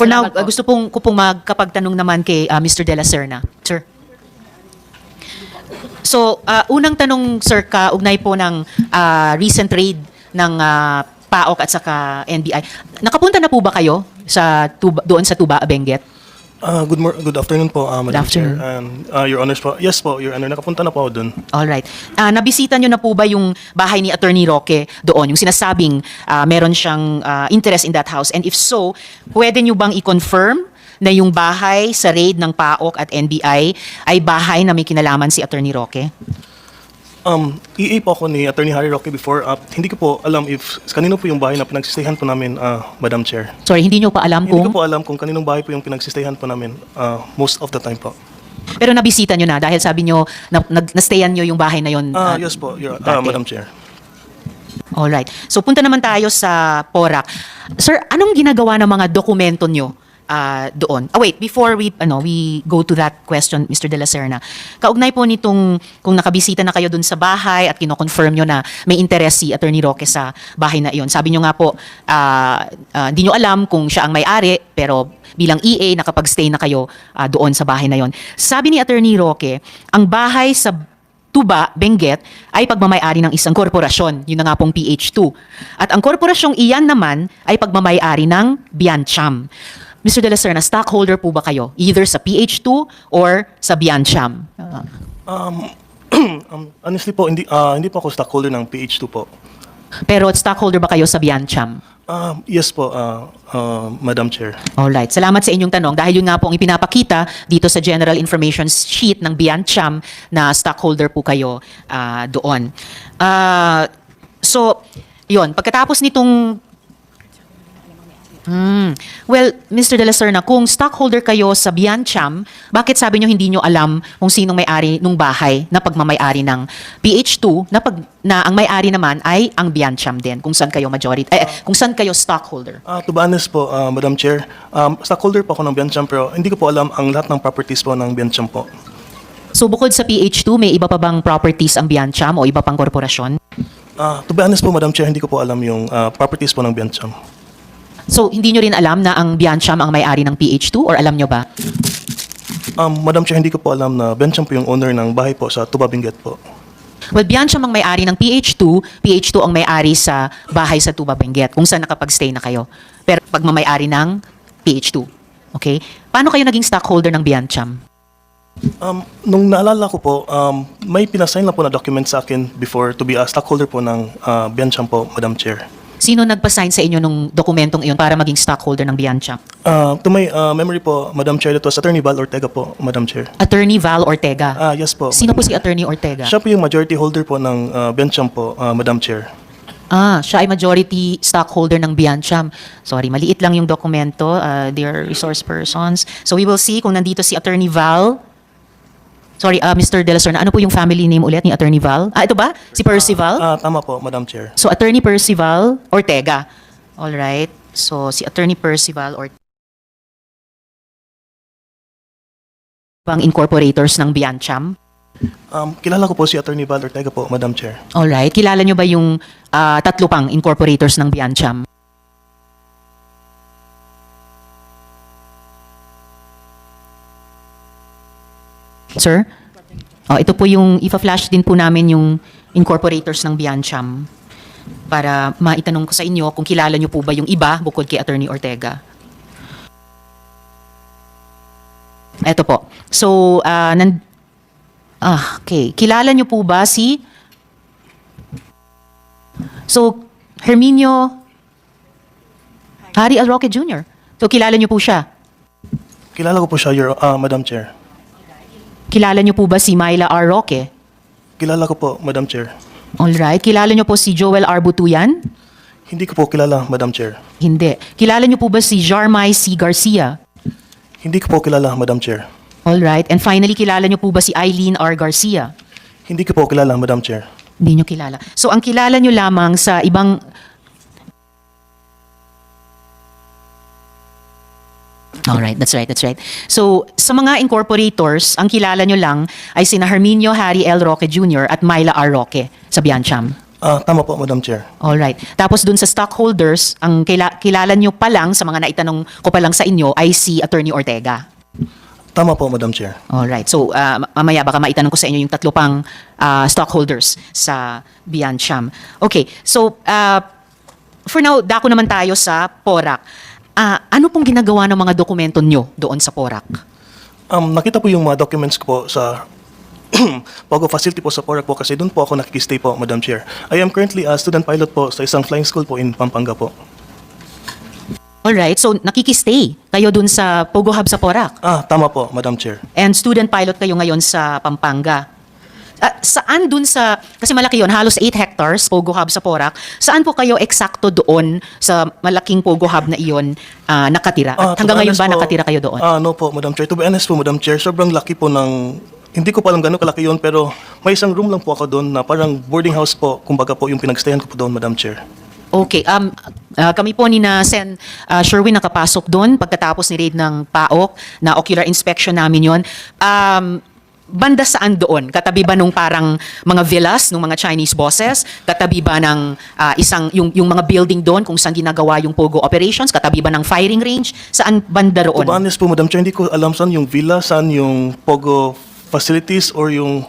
For now, Salamat po. gusto ko pong magkapagtanong naman kay Mr. De La Serna. Sir. So, unang tanong, sir, kaugnay po ng recent raid ng PAOK at saka NBI. Nakapunta na po ba kayo doon sa Tuba, Benguet? Good afternoon po, Madam afternoon. Chair. And Your Honors po. Yes po, Your Honor. Nakapunta na po ako dun. Alright. Nabisita nyo na po ba yung bahay ni Attorney Roque doon? Yung sinasabing meron siyang interest in that house? And if so, pwede nyo bang i-confirm na yung bahay sa raid ng PAOK at NBI ay bahay na may kinalaman si Attorney Roque? EA po ako ni Attorney Harry Roque before. Hindi ko po alam if kanino po yung bahay na pinagsistayan po namin, Madam Chair. Sorry, hindi nyo pa alam Hindi ko kung... po alam kung kaninong bahay po yung pinagsistayan po namin most of the time po. Pero nabisita nyo na dahil sabi nyo na-stayan nyo yung bahay na yon. Yes po, dati. Madam Chair. Alright. So punta naman tayo sa PORAC. Sir, anong ginagawa ng mga dokumento nyo doon? Wait, before we go to that question, Mr. De La Serna. Kaugnay po nitong kung nakabisita na kayo doon sa bahay at kino-confirm nyo na may interest si Attorney Roque sa bahay na iyon. Sabi nyo nga po, hindi nyo alam kung siya ang may-ari, pero bilang EA, nakapag-stay na kayo doon sa bahay na iyon. Sabi ni Attorney Roque, ang bahay sa Tuba, Benguet, ay pagmamay-ari ng isang korporasyon, yun na nga pong PH2. At ang korporasyong iyan naman ay pagmamay-ari ng Biancham. Mr. De La Serna, stockholder po ba kayo? Either sa PH2 or sa Biancham? Honestly po, hindi po ako stockholder ng PH2 po. Pero stockholder ba kayo sa Biancham? Yes po, Madam Chair. Alright, salamat sa inyong tanong. Dahil yun nga pong ipinapakita dito sa General Information Sheet ng Biancham na stockholder po kayo doon. So, yun, pagkatapos nitong well, Mr. De La Serna, kung stockholder kayo sa Biancham, bakit sabi nyo hindi nyo alam kung sinong may-ari nung bahay na pagmamay-ari ng PH2 na ang may-ari naman ay ang Biancham din, kung saan kayo kung saan kayo stockholder? To be honest po, Madam Chair, stockholder po ako ng Biancham pero hindi ko po alam ang lahat ng properties po ng Biancham po. So bukod sa PH2, may iba pa bang properties ang Biancham o iba pang korporasyon? To be honest po, Madam Chair, hindi ko po alam yung properties po ng Biancham. So hindi nyo rin alam na ang Biancham ang may-ari ng PH2 or alam nyo ba? Madam Chair, hindi ko po alam na Biancham po yung owner ng bahay po sa Tuba, Benguet po. Well, Biancham ang may-ari ng PH2, PH2 ang may-ari sa bahay sa Tuba, Benguet, kung saan nakapag-stay na kayo. Pero pagmamay-ari ng PH2. Okay? Paano kayo naging stockholder ng Biancham? Nung naalala ko po, may pinasign lang po na document sa akin before to be a stockholder po ng Biancham po, Madam Chair. Sino nagpa-sign sa inyo nung dokumentong iyon para maging stockholder ng Biancham? To my memory po, Madam Chair, that was Attorney Val Ortega po, Madam Chair. Attorney Val Ortega. Yes po. Sino po si Attorney Ortega? Siya po yung majority holder po ng Biancham po, Madam Chair. Siya ay majority stockholder ng Biancham. Sorry, maliit lang yung dokumento, dear resource persons. So we will see kung nandito si Attorney Val. Sorry, Mr. De La Serna, ano po yung family name ulit ni Attorney Val? Ito ba? Si Percival? Tama po, Madam Chair. So, Attorney Percival Ortega. Alright. So, si Attorney Percival Ortega. Bang incorporators ng Biancham? Kilala ko po si Attorney Val Ortega po, Madam Chair. Alright. Kilala nyo ba yung tatlo pang incorporators ng Biancham? Sir? Ito po yung, ipa-flash din po namin yung incorporators ng Biancham para maitanong ko sa inyo kung kilala nyo po ba yung iba bukod kay Attorney Ortega. Ito po. So, okay. Kilala nyo po ba si... So, Herminio Harry L. Roque Jr. So, kilala nyo po siya? Kilala ko po siya, Madam Chair. Kilala nyo po ba si Myla R. Roque? Kilala ko po, Madam Chair. Alright. Kilala nyo po si Joel R. Butuyan? Hindi ko po kilala, Madam Chair. Hindi. Kilala nyo po ba si Jarmay C. Garcia? Hindi ko po kilala, Madam Chair. Alright. And finally, kilala nyo po ba si Eileen R. Garcia? Hindi ko po kilala, Madam Chair. Hindi nyo kilala. So, ang kilala nyo lamang sa ibang... Alright, that's right, that's right. So, sa mga incorporators, ang kilala nyo lang ay sina Herminio Harry L. Roque Jr. at Myla R. Roque sa Biancham. Tama po, Madam Chair. Alright. Tapos dun sa stockholders, ang kilala nyo pa lang sa mga naitanong ko pa lang sa inyo ay si Attorney Ortega. Tama po, Madam Chair. Alright. So, mamaya baka maitanong ko sa inyo yung tatlo pang stockholders sa Biancham. Okay. So, for now, dako naman tayo sa PORAC. Ano pong ginagawa ng mga dokumento nyo doon sa PORAC? Nakita po yung mga documents ko po sa Pogo facility po sa PORAC po kasi doon po ako nakikistay po, Madam Chair. I am currently a student pilot po sa isang flying school po in Pampanga po. Alright. So, nakikistay kayo doon sa Pogo Hub sa PORAC. Tama po, Madam Chair. And student pilot kayo ngayon sa Pampanga. Saan dun sa, kasi malaki yon, halos 8 hectares, Pogo Hub sa PORAC. Saan po kayo eksakto doon sa malaking Pogo Hub na iyon nakatira? At hanggang ngayon ba nakatira kayo doon? No po, Madam Chair. To be honest po, Madam Chair, sobrang laki po ng, hindi ko pa alam gano'ng kalaki yun, pero may isang room lang po ako doon na parang boarding house po, kumbaga po yung pinagstayan ko po doon, Madam Chair. Okay. Kami po ni na Sen Sherwin nakapasok doon pagkatapos ni raid ng PAOK na ocular inspection namin yon. Banda saan doon? Katabi ba nung parang mga villas nung mga Chinese bosses? Katabi ba ng yung mga building doon kung saan ginagawa yung Pogo operations? Katabi ba ng firing range? Saan banda roon? To be honest po, Madam Chair, hindi ko alam saan yung villa, saan yung Pogo facilities or yung...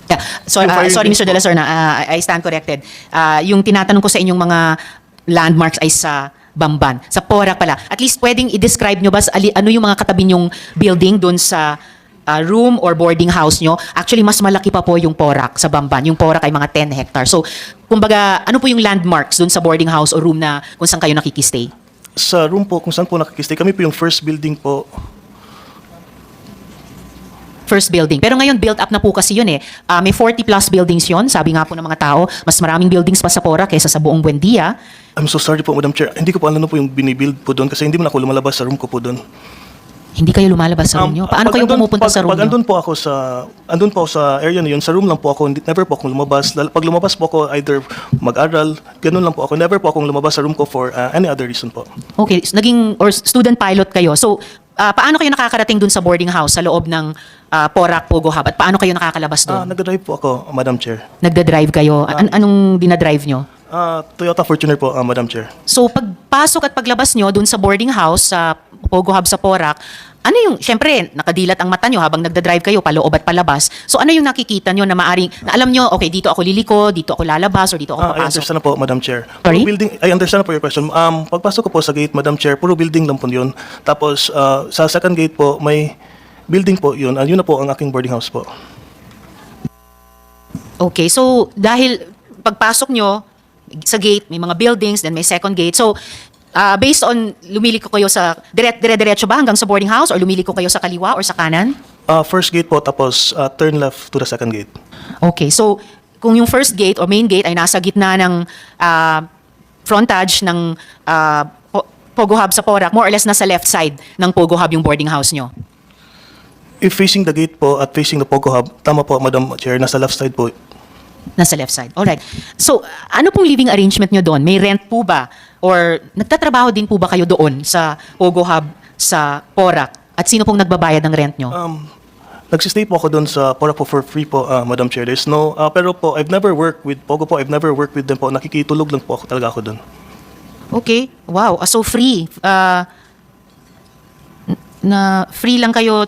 Yeah. Sorry, Mr. De La Serna, I stand corrected. Yung tinatanong ko sa inyong mga landmarks ay sa Bamban, sa PORAC pala. At least pwedeng i-describe nyo ba ano yung mga katabi nyong building doon sa room or boarding house nyo? Actually, mas malaki pa po yung PORAC sa Bamban. Yung PORAC ay mga 10 hectares. So, kumbaga, ano po yung landmarks doon sa boarding house o room na kung saan kayo nakikistay? Sa room po, kung saan po nakikistay, kami po yung first building po. First building. Pero ngayon, built up na po kasi yun eh. May 40 plus buildings yun. Sabi nga po ng mga tao, mas maraming buildings pa sa PORAC kaysa sa buong Buendia. I'm so sorry po, Madam Chair. Hindi ko po alam po yung binibuild po doon kasi hindi mo na ako lumalabas sa room ko po doon. Hindi kayo lumalabas sa room nyo? Paano kayo pumupunta sa room Pag nyo? andun po ako sa area na yun, sa room lang po ako, never po akong lumabas. Pag lumabas po ako, either mag-aral, ganun lang po ako. Never po akong lumabas sa room ko for any other reason po. Okay, or student pilot kayo. So, paano kayo nakakarating dun sa boarding house sa loob ng PORAC Pogo Hub? At paano kayo nakakalabas doon? Nag-drive po ako, Madam Chair. Nagda-drive kayo? Anong dinadrive nyo? Toyota Fortuner po, Madam Chair. So, pagpasok at paglabas nyo dun sa boarding house sa Pogo Hub sa PORAC, ano yung, syempre, nakadilat ang mata nyo habang nagda-drive kayo, paloob at palabas. So, ano yung nakikita nyo na maaring, na alam nyo, okay, dito ako liliko, dito ako lalabas, or dito ako I papasok? understand na po, Madam Chair. Sorry? I understand na po your question. Pagpasok ko po sa gate, Madam Chair, puro building lang po yun. Tapos, sa second gate po, may building po yun. Yun na po ang aking boarding house po. Okay, so, dahil pagpasok nyo sa gate, may mga buildings, then may second gate. So, based on lumiliko kayo sa dire-diretso ba hanggang sa boarding house or lumiliko kayo sa kaliwa or sa kanan? First gate po, tapos turn left to the second gate. Okay, so kung yung first gate or main gate ay nasa gitna ng frontage ng Pogo Hub sa PORAC, more or less nasa left side ng Pogo Hub yung boarding house nyo. If facing the gate po at facing the Pogo Hub, tama po, Madam Chair, nasa left side po. Nasa left side. Alright. So, ano pong living arrangement nyo doon? May rent po ba? Or nagtatrabaho din po ba kayo doon sa Pogo Hub sa PORAC? At sino pong nagbabayad ng rent nyo? Nagsistay po ako doon sa PORAC po for free po, Madam Chair. There's no, pero po, I've never worked with Pogo po. I've never worked with them po. Nakikitulog lang po talaga ako doon. Okay. Wow. So free. Na free lang kayo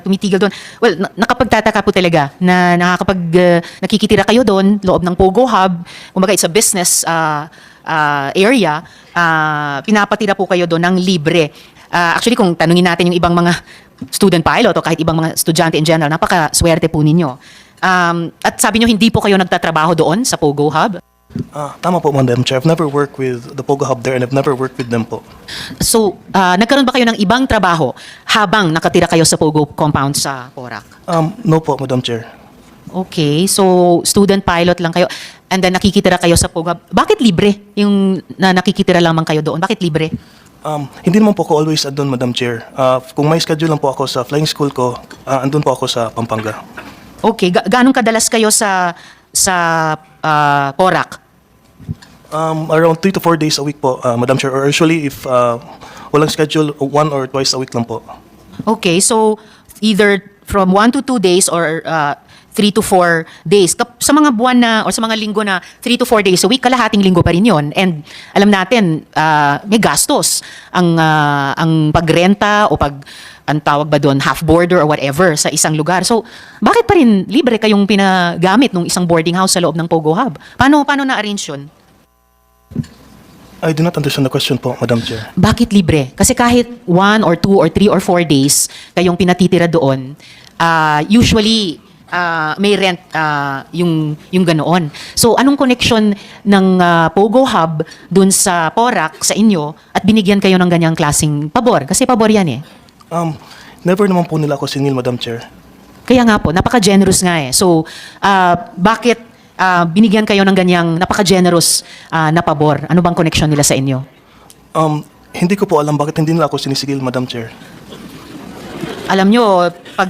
tumitigil doon. Well, nakapagtataka po talaga na nakikitira kayo doon loob ng Pogo Hub. Kumbaga it's a business area. Pinapatira po kayo doon ng libre. Actually, kung tanungin natin yung ibang mga student pilot o kahit ibang mga estudyante in general, napaka-swerte po ninyo. At sabi nyo, hindi po kayo nagtatrabaho doon sa Pogo Hub? Tama po, Madam Chair. I've never worked with the Pogo Hub there and I've never worked with them po. So, nagkaroon ba kayo ng ibang trabaho habang nakatira kayo sa Pogo compound sa PORAC? No po, Madam Chair. Okay, so student pilot lang kayo and then nakikitira kayo sa Pogo Hub. Bakit libre yung na nakikitira lamang kayo doon? Bakit libre? Hindi naman po ako always andun, Madam Chair. Kung may schedule lang po ako sa flying school ko, andun po ako sa Pampanga. Okay, ganong kadalas kayo sa PORAC? Around 3 to 4 days a week po, Madam Chair. Or usually if walang schedule, 1 or twice a week lang po. Okay, so either from 1 to 2 days or 3 to 4 days. Sa mga buwan na o sa mga linggo na 3 to 4 days a week, kalahating linggo pa rin yon. And alam natin, may gastos ang pagrenta o ang tawag ba doon, half boarder or whatever sa isang lugar. So, bakit pa rin libre kayong pinagamit ng isang boarding house sa loob ng Pogo Hub? Paano na-arrange yun? I do not understand the question po, Madam Chair. Bakit libre? Kasi kahit 1 or 2 or 3 or 4 days kayong pinatitira doon, usually may rent yung ganoon. So anong connection ng Pogo Hub dun sa Porac sa inyo at binigyan kayo ng ganyang klaseng pabor? Kasi pabor yan eh. Never naman po nila ako sinil, Madam Chair. Kaya nga po, napaka-generous nga eh. So bakit binigyan kayo ng ganyang napaka-generous na pabor? Ano bang connection nila sa inyo? Hindi ko po alam bakit hindi nila ako sinisigil, Madam Chair. Alam nyo, pag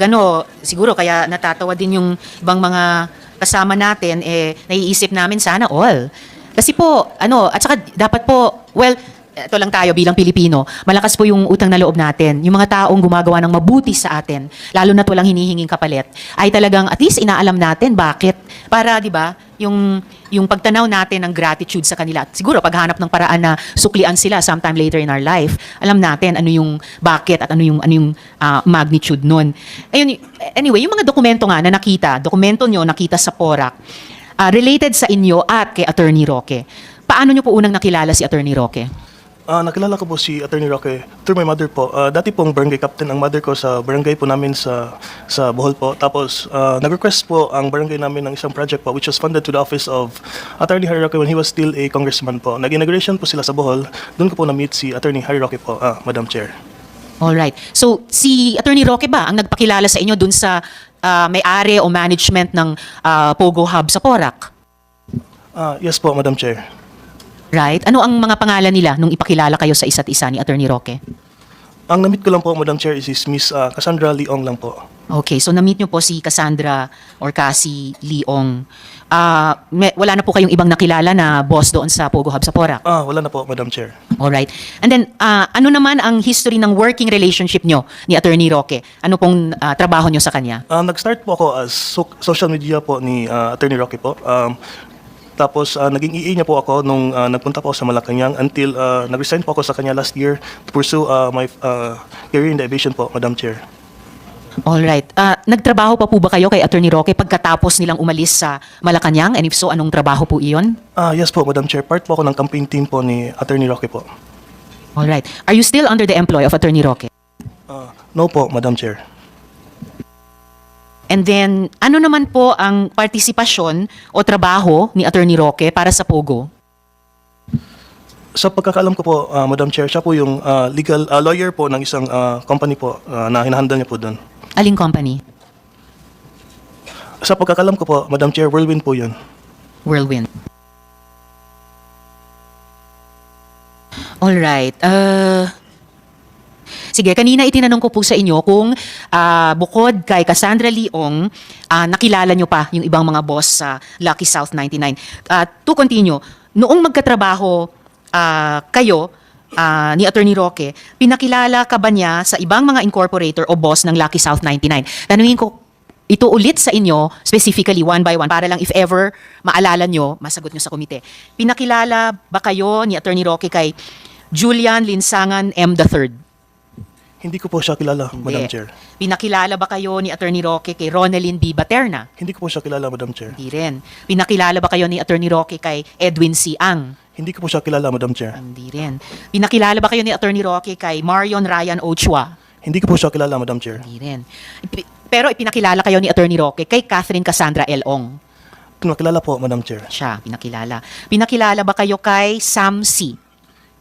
siguro kaya natatawa din yung ibang mga kasama natin, naiisip namin sana all. Kasi po, at saka dapat po, well, ito lang tayo bilang Pilipino, malakas po yung utang na loob natin. Yung mga taong gumagawa ng mabuti sa atin, lalo na't walang hinihinging kapalit, ay talagang at least inaalam natin bakit. Para, di ba, yung pagtanaw natin ng gratitude sa kanila. At siguro, paghanap ng paraan na suklian sila sometime later in our life, alam natin ano yung bakit at ano yung magnitude nun. Ayun, anyway, yung mga dokumento nga na dokumento nyo nakita sa Porac, related sa inyo at kay Attorney Roque. Paano nyo po unang nakilala si Attorney Roque? Nakilala ko po si Attorney Roque through my mother po. Dati pong barangay captain ang mother ko sa barangay po namin sa Bohol po. Tapos nag-request po ang barangay namin ng isang project po which was funded to the office of Attorney Harry Roque when he was still a congressman po. Nag-inauguration po sila sa Bohol. Doon ko po na-meet si Attorney Harry Roque po, Madam Chair. Alright. So, si Attorney Roque ba ang nagpakilala sa inyo dun sa may-ari o management ng Pogo Hub sa Porac? Yes po, Madam Chair. Right? Ano ang mga pangalan nila nung ipakilala kayo sa isa't isa ni Attorney Roque? Ang na-meet ko lang po, Madam Chair, is Miss Cassandra Leong lang po. Okay, so na-meet nyo po si Cassandra or Cassie Leong. Wala na po kayong ibang nakilala na boss doon sa Pogo Hub sa Porac? Wala na po, Madam Chair. Alright. And then, ano naman ang history ng working relationship nyo ni Attorney Roque? Ano pong trabaho nyo sa kanya? Nag-start po ako as social media po ni Attorney Roque po. Tapos naging EA niya po ako nung nagpunta po ako sa Malacanang until nag-resign po ako sa kanya last year to pursue my career in the aviation po, Madam Chair. Alright. Nagtrabaho pa po ba kayo kay Attorney Roque pagkatapos nilang umalis sa Malacanang? And if so, anong trabaho po iyon? Yes po, Madam Chair. Part po ako ng campaign team po ni Attorney Roque po. Alright. Are you still under the employ of Attorney Roque? No po, Madam Chair. And then, ano naman po ang partisipasyon o trabaho ni Attorney Roque para sa Pogo? Sa pagkakaalam ko po, Madam Chair, siya po yung legal lawyer po ng isang company po na hinahandle niya po doon. Aling company? Sa pagkakaalam ko po, Madam Chair, Whirlwind po yun. Whirlwind. Alright. Sige, kanina itinanong ko po sa inyo kung bukod kay Cassandra Leong, nakilala nyo pa yung ibang mga boss sa Lucky South 99. To continue, noong magkatrabaho kayo ni Attorney Roque, pinakilala ka ba niya sa ibang mga incorporator o boss ng Lucky South 99? Tanungin ko ito ulit sa inyo, specifically one by one, para lang if ever maalala nyo, masagot nyo sa komite. Pinakilala ba kayo ni Attorney Roque kay Julian Linsangan M. III? Hindi ko po siya kilala, Madam Chair. Pinakilala ba kayo ni Attorney Roque kay Ronelyn B. Baterna? Hindi ko po siya kilala, Madam Chair. Hindi rin. Pinakilala ba kayo ni Attorney Roque kay Edwin C. Ang? Hindi ko po siya kilala, Madam Chair. Hindi rin. Pinakilala ba kayo ni Attorney Roque kay Marion Ryan Ochua? Hindi ko po siya kilala, Madam Chair. Hindi rin. Pero ipinakilala kayo ni Attorney Roque kay Catherine Cassandra L. Ong? Pinakilala po, Madam Chair. Siya, pinakilala. Pinakilala ba kayo kay Sam C?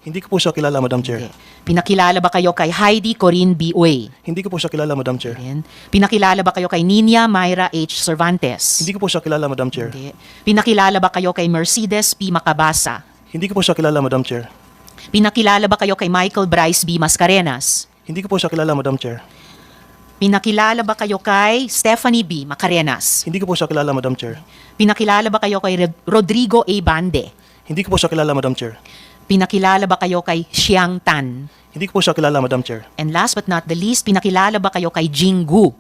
Hindi ko po siya kilala, Madam Chair. Okay. Pinakilala ba kayo kay Heidi Corinne B. Uy? Hindi ko po siya kilala, Madam Chair. Hindi. Pinakilala ba kayo kay Ninia Myra H. Cervantes? Hindi ko po siya kilala, Madam Chair. Hindi. Pinakilala ba kayo kay Mercedes P. Macabasa? Hindi ko po siya kilala, Madam Chair. Pinakilala ba kayo kay Michael Bryce B. Mascarenas? Hindi ko po siya kilala, Madam Chair. Pinakilala ba kayo kay Stephanie B. Macarenas? Hindi ko po siya kilala, Madam Chair. Pinakilala ba kayo kay Rodrigo A. Bande? Hindi ko po siya kilala, Madam Chair. Pinakilala ba kayo kay Xiang Tan? Hindi ko po siya kilala, Madam Chair. And last but not the least, pinakilala ba kayo kay Jing Gu?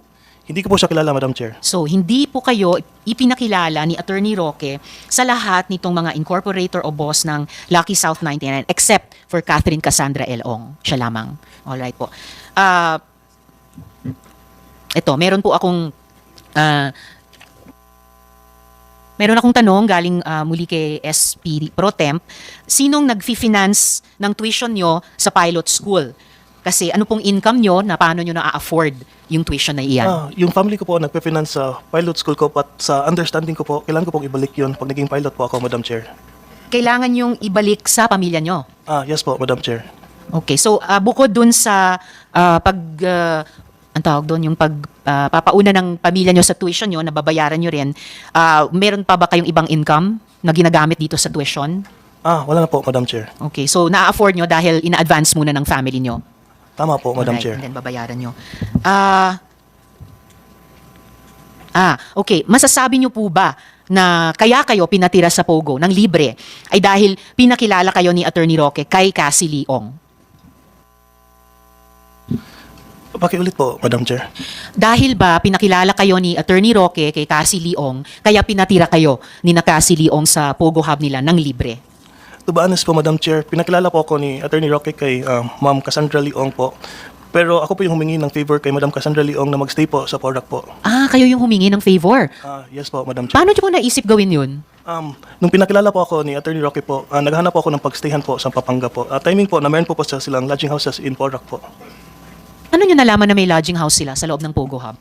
Hindi ko po siya kilala, Madam Chair. So, hindi po kayo ipinakilala ni Attorney Roque sa lahat nitong mga incorporator o boss ng Lucky South 99 except for Catherine Cassandra Elong. Siya lamang. Alright po. Ito, meron akong tanong galing muli kay SP Pro Temp. Sinong nag-finance ng tuition nyo sa pilot school? Kasi ano pong income nyo na paano nyo na-afford yung tuition na iyan? Yung family ko po nagpe-finance sa pilot school ko, but sa understanding ko po, kailangan ko pong ibalik yun pag naging pilot po ako, Madam Chair. Kailangan yung ibalik sa pamilya nyo? Yes po, Madam Chair. Okay, so bukod dun sa ang tawag doon, yung papauna ng pamilya nyo sa tuition nyo, nababayaran nyo rin, meron pa ba kayong ibang income na ginagamit dito sa tuition? Wala na po, Madam Chair. Okay, so na-afford nyo dahil ina-advance muna ng family nyo? Tama po, Madam Alright, Chair. and then babayaran nyo. Okay, masasabi nyo po ba na kaya kayo pinatira sa Pogo ng libre ay dahil pinakilala kayo ni Attorney Roque kay Cassie Leong? Pakiulit po, Madam Chair. Dahil ba pinakilala kayo ni Attorney Roque kay Cassie Leong, kaya pinatira kayo ni na Cassie Leong sa Pogo Hub nila ng libre? To be honest po, Madam Chair, pinakilala po ako ni Attorney Roque kay Ma'am Cassandra Leong po. Pero ako po yung humingi ng favor kay Madam Cassandra Leong na magstay po sa Porac po. Kayo yung humingi ng favor. Yes po, Madam Chair. Paano nyo po naisip gawin yun? Nung pinakilala po ako ni Attorney Roque po, naghanap po ako ng pagstayhan po sa Pampanga po. Timing po na meron po silang lodging houses in Porac po. Ano nyo nalaman na may lodging house sila sa loob ng Pogo Hub?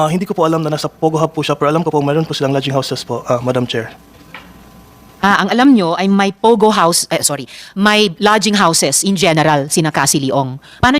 Hindi ko po alam na nasa Pogo Hub po siya, pero alam ko po meron po silang lodging houses po, Madam Chair. Ang alam nyo ay may Pogo House, may lodging houses in general sina Cassie Leong. Paano